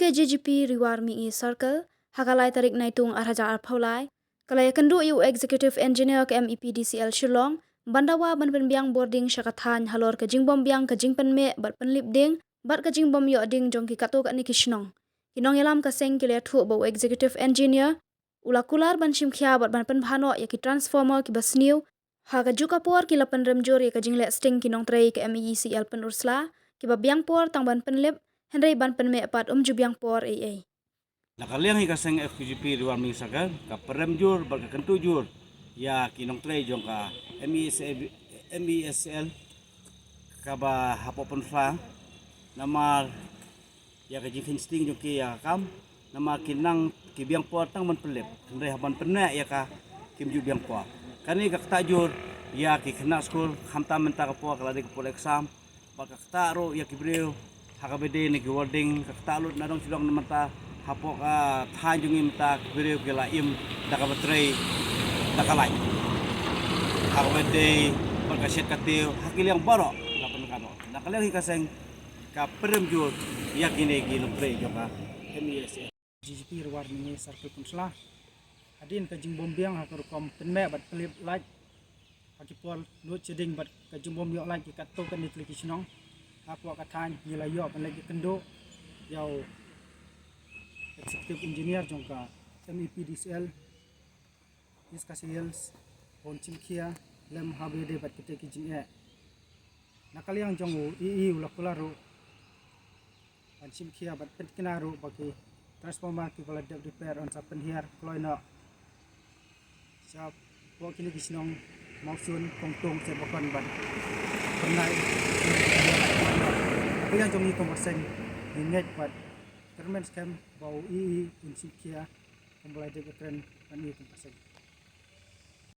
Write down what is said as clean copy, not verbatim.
ke JGP riwar mi circle hakalai tarik naitung arhaja arpaulai kalai kendu yu executive engineer ke MEPDCL Shillong bandawa ban penbiang boarding syakathan halor ke jingbom biang ke jingpen me bat penlip ding bat ke jingbom yo ding jong ki kato kat ni kishnong kinong elam ka seng kile thu bo executive engineer ulakular ban shimkhia bat ban penbhano ya ki transformer ki basniu ha ka juga por ki lapan remjor ya ka jingle sting kinong trei ke MECL pen ursla ki ba biang por tang ban penlip Henry ban penme pat jubiang por AA. Nakaliang hikaseng FPGP luar misalkan ka perem jur bal ka kentu jur ya kinong trei jong ka MESL ka ba hapo penfa nama ya ka jifin sting jong ki ya kam nama kinang ki biang por tang man pelip Henry haban penne ya ka kim jubiang por kani ka tajur ya ki kena school hamta menta ka por kala di ka por exam bal ka taro ya ki breu hakabede ni wording kaktalut na dong silong namata hapok thanjungi mata beriu gela im daka batrei daka lai hakabede pagkaset katiu hakiliang baro lapan kano nakaliang hikaseng ka peremjur yakine gilum prei joka MES GGP ruar ni sarkel punsla adin ka jingbom biang hakor kom penme bat klip like hakipol no cheding bat ka jingbom yo like ki katto kan ni klikisnong aku akan tanya nilai yo akan lagi kendo yau executive engineer jongka MEPDCL iskasiels poncing kia lem habede bat kita kijing nakali yang jongu ii ulakularu poncing kia bat petkinaru bagi transformer ki bala dep repair on sapen hier kloina siap pok kini kisnong mausun kongtong sebakan ban pernai aku yang jongi konversen ingat buat termen scam bau ii kunci kia kembali dari tren dan ini konversen